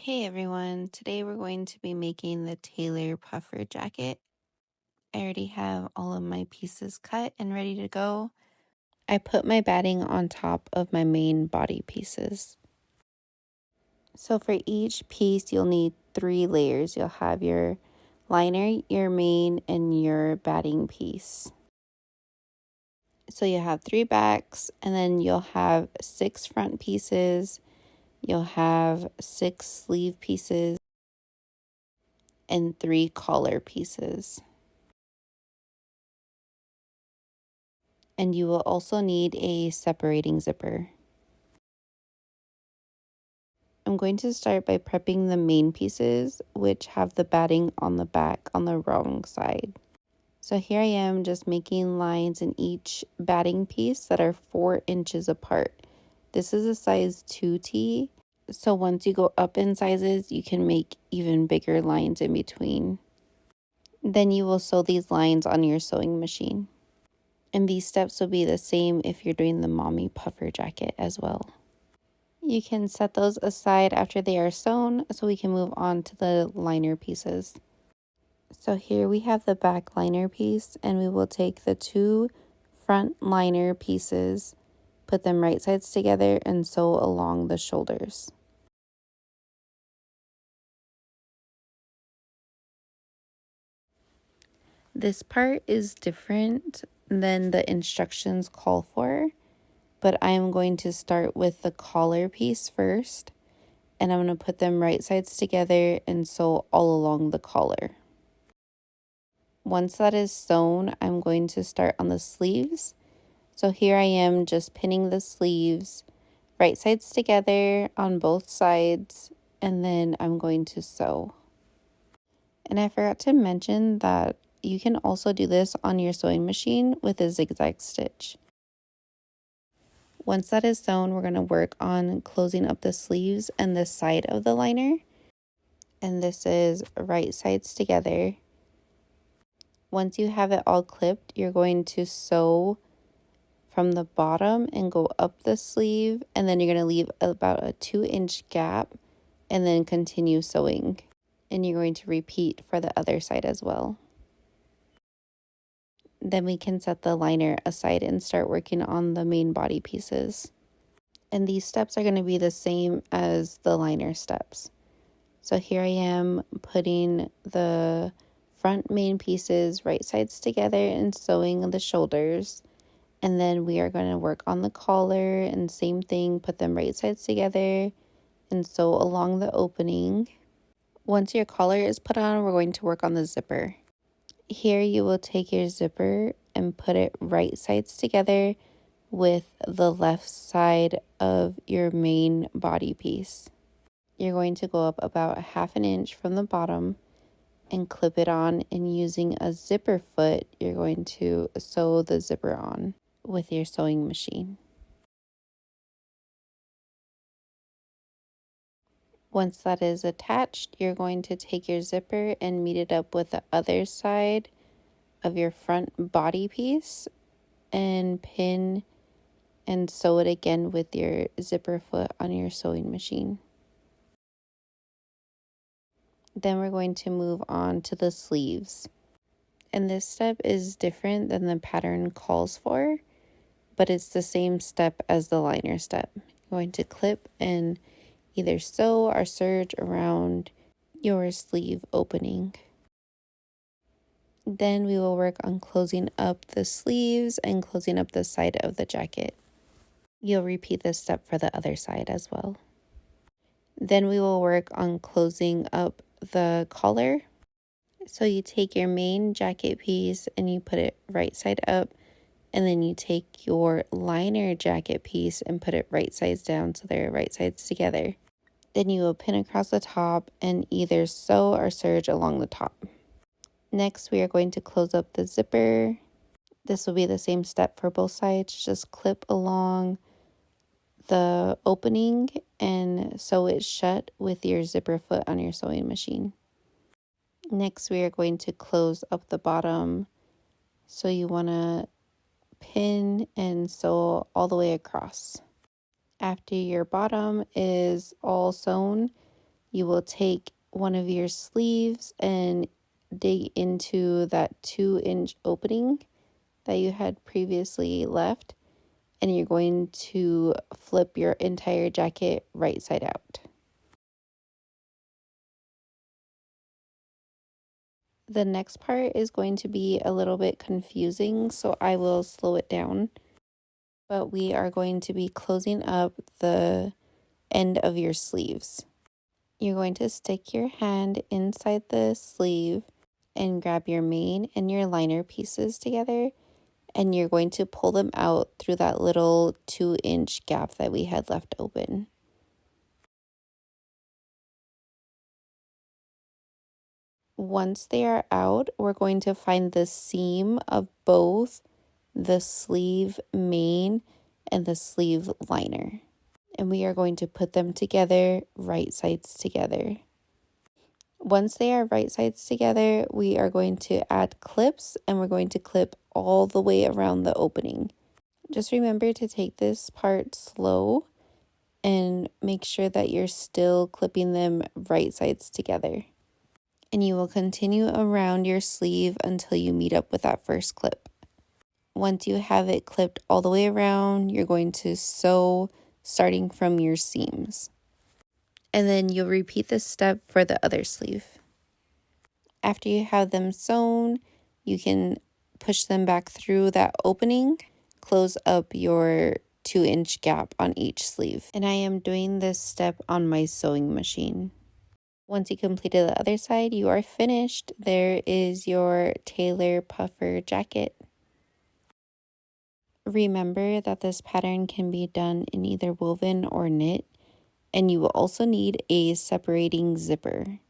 Hey everyone, today we're going to be making the tailor puffer jacket. I already have all of my pieces cut and ready to go. I put my batting on top of my main body pieces. So for each piece, you'll need 3 layers. You'll have your liner, your main, and your batting piece. So you'll have 3 backs, and then you'll have 6 front pieces. You'll have 6 sleeve pieces and 3 collar pieces. And you will also need a separating zipper. I'm going to start by prepping the main pieces, which have the batting on the back on the wrong side. So here I am just making lines in each batting piece that are 4 inches apart. This is a size 2T, so once you go up in sizes, you can make even bigger lines in between. Then you will sew these lines on your sewing machine. And these steps will be the same if you're doing the mommy puffer jacket as well. You can set those aside after they are sewn so we can move on to the liner pieces. So here we have the back liner piece, and we will take the 2 front liner pieces, put them right sides together, and sew along the shoulders. This part is different than the instructions call for, but I am going to start with the collar piece first, and I'm going to put them right sides together and sew all along the collar. Once that is sewn, I'm going to start on the sleeves. So here I am just pinning the sleeves right sides together on both sides, and then I'm going to sew. And I forgot to mention that you can also do this on your sewing machine with a zigzag stitch. Once that is sewn, we're going to work on closing up the sleeves and the side of the liner. And this is right sides together. Once you have it all clipped, you're going to sew from the bottom and go up the sleeve, and then you're going to leave about a 2-inch gap and then continue sewing. And you're going to repeat for the other side as well. Then we can set the liner aside and start working on the main body pieces. And these steps are going to be the same as the liner steps. So here I am putting the front main pieces right sides together and sewing the shoulders. And then we are going to work on the collar, and same thing, put them right sides together and sew along the opening. Once your collar is put on, we're going to work on the zipper. Here you will take your zipper and put it right sides together with the left side of your main body piece. You're going to go up about 1/2 inch from the bottom and clip it on, and using a zipper foot, you're going to sew the zipper on with your sewing machine. Once that is attached, you're going to take your zipper and meet it up with the other side of your front body piece and pin and sew it again with your zipper foot on your sewing machine. Then we're going to move on to the sleeves. And this step is different than the pattern calls for, but it's the same step as the liner step. You're going to clip and either sew or serge around your sleeve opening. Then we will work on closing up the sleeves and closing up the side of the jacket. You'll repeat this step for the other side as well. Then we will work on closing up the collar. So you take your main jacket piece and you put it right side up, and then you take your liner jacket piece and put it right sides down so they're right sides together. Then you will pin across the top and either sew or serge along the top. Next, we are going to close up the zipper. This will be the same step for both sides. Just clip along the opening and sew it shut with your zipper foot on your sewing machine. Next, we are going to close up the bottom. So you want to pin and sew all the way across. After your bottom is all sewn, You will take one of your sleeves and dig into that 2-inch opening that you had previously left, and you're going to flip your entire jacket right side out. The next part is going to be a little bit confusing, so I will slow it down. But we are going to be closing up the end of your sleeves. You're going to stick your hand inside the sleeve and grab your main and your liner pieces together, and you're going to pull them out through that little 2-inch gap that we had left open. Once they are out, we're going to find the seam of both the sleeve main and the sleeve liner. And we are going to put them together, right sides together. Once they are right sides together, we are going to add clips, and we're going to clip all the way around the opening. Just remember to take this part slow and make sure that you're still clipping them right sides together. And you will continue around your sleeve until you meet up with that first clip. Once you have it clipped all the way around, you're going to sew starting from your seams. And then you'll repeat this step for the other sleeve. After you have them sewn, you can push them back through that opening, close up your 2-inch gap on each sleeve. And I am doing this step on my sewing machine. Once you completed the other side, you are finished. There is your tailor puffer jacket. Remember that this pattern can be done in either woven or knit, and you will also need a separating zipper.